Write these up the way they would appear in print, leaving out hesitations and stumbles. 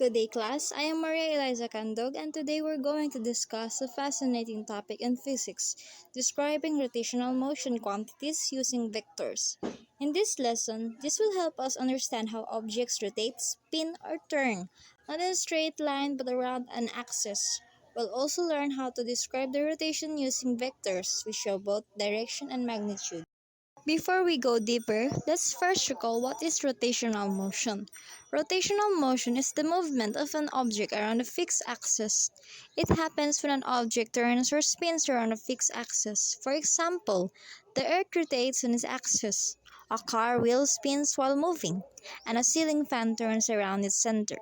Good day, class. I am Maria Eliza Candog, and today we're going to discuss a fascinating topic in physics, describing rotational motion quantities using vectors. In this lesson, this will help us understand how objects rotate, spin, or turn, not in a straight line but around an axis. We'll also learn how to describe the rotation using vectors, which show both direction and magnitude. Before we go deeper, let's first recall what is rotational motion. Rotational motion is the movement of an object around a fixed axis. It happens when an object turns or spins around a fixed axis. For example, the Earth rotates on its axis, a car wheel spins while moving, and a ceiling fan turns around its center.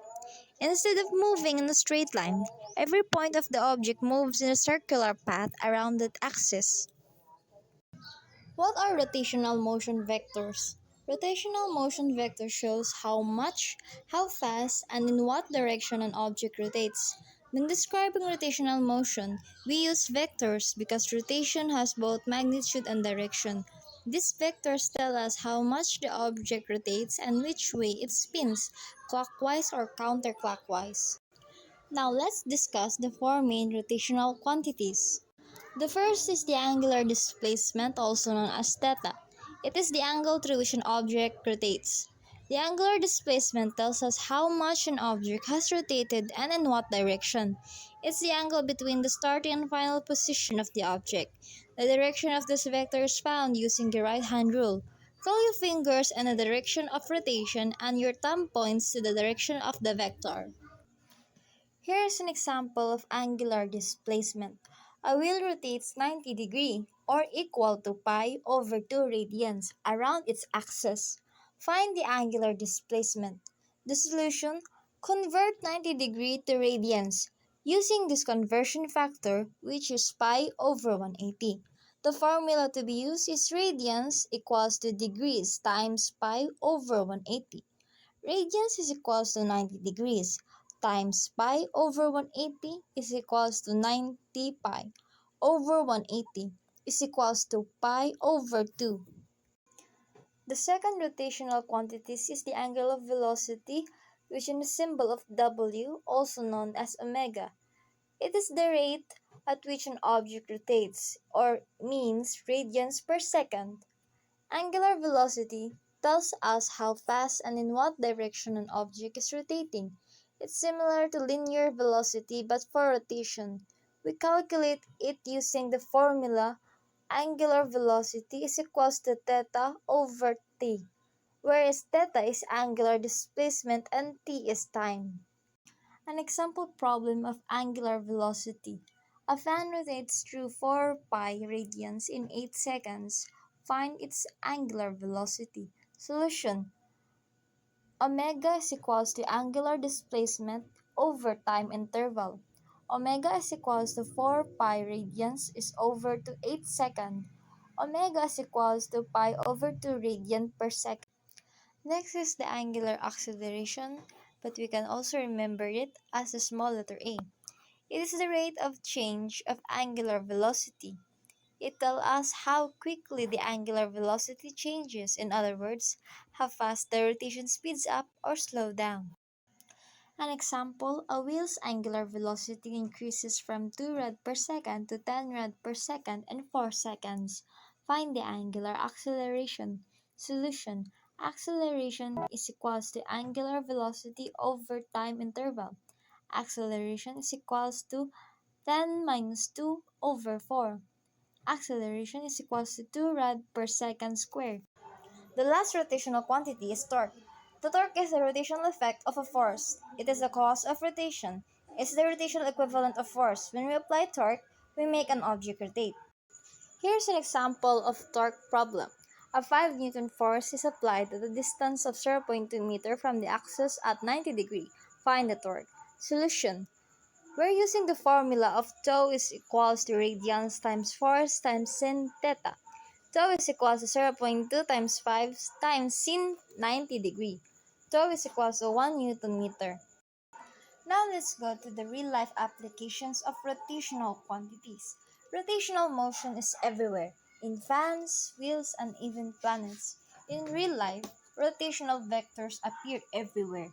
Instead of moving in a straight line, every point of the object moves in a circular path around that axis. What are rotational motion vectors? Rotational motion vector shows how much, how fast, and in what direction an object rotates. When describing rotational motion, we use vectors because rotation has both magnitude and direction. These vectors tell us how much the object rotates and which way it spins, clockwise or counterclockwise. Now let's discuss the four main rotational quantities. The first is the angular displacement, also known as theta. It is the angle through which an object rotates. The angular displacement tells us how much an object has rotated and in what direction. It's the angle between the starting and final position of the object. The direction of this vector is found using the right-hand rule. Curl your fingers in the direction of rotation and your thumb points to the direction of the vector. Here is an example of angular displacement. A wheel rotates 90 degrees, or equal to pi over 2 radians, around its axis. Find the angular displacement. The solution: convert 90 degrees to radians, using this conversion factor, which is pi over 180. The formula to be used is radians equals to degrees times pi over 180. Radians is equals to 90 degrees times pi over 180 is equals to 90 pi over 180 is equals to pi over 2. The second rotational quantity is the angular velocity, which is the symbol of W, also known as omega. It is the rate at which an object rotates, or means radians per second. Angular velocity tells us how fast and in what direction an object is rotating. It's similar to linear velocity but for rotation. We calculate it using the formula angular velocity is equals to theta over t, whereas theta is angular displacement and t is time. An example problem of angular velocity. A fan rotates through 4 pi radians in 8 seconds. Find its angular velocity. Solution: omega is equals to angular displacement over time interval. Omega is equals to 4 pi radians is over to 8 seconds. Omega is equals to pi over 2 radian per second. Next is the angular acceleration, but we can also remember it as the small letter a. It is the rate of change of angular velocity. It tells us how quickly the angular velocity changes, in other words, how fast the rotation speeds up or slows down. An example: a wheel's angular velocity increases from 2 rad per second to 10 rad per second in 4 seconds. Find the angular acceleration. Solution: acceleration is equals to angular velocity over time interval. Acceleration is equals to 10 minus 2 over 4. Acceleration is equals to 2 rad per second squared. The last rotational quantity is torque. The torque is the rotational effect of a force. It is the cause of rotation. It's the rotational equivalent of force. When we apply torque, we make an object rotate. Here's an example of torque problem. A 5 Newton force is applied at a distance of 0.2 meter from the axis at 90 degrees. Find the torque. Solution: we're using the formula of tau is equals to radians times force times sin theta. Tau is equals to 0.2 times 5 times sin 90 degree. Tau is equals to 1 Newton meter. Now let's go to the real-life applications of rotational quantities. Rotational motion is everywhere, in fans, wheels, and even planets. In real life, rotational vectors appear everywhere.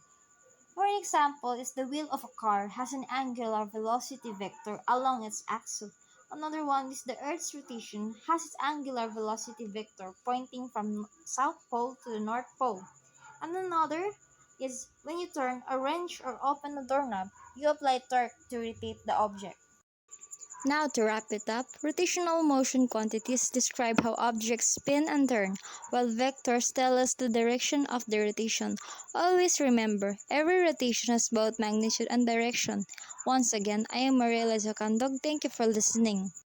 For example, is the wheel of a car has an angular velocity vector along its axle. Another one is the Earth's rotation has its angular velocity vector pointing from South Pole to the North Pole. And another is when you turn a wrench or open a doorknob, you apply torque to rotate the object. Now, to wrap it up, rotational motion quantities describe how objects spin and turn, while vectors tell us the direction of the rotation. Always remember, every rotation has both magnitude and direction. Once again, I am Mariela Zacandog. Thank you for listening.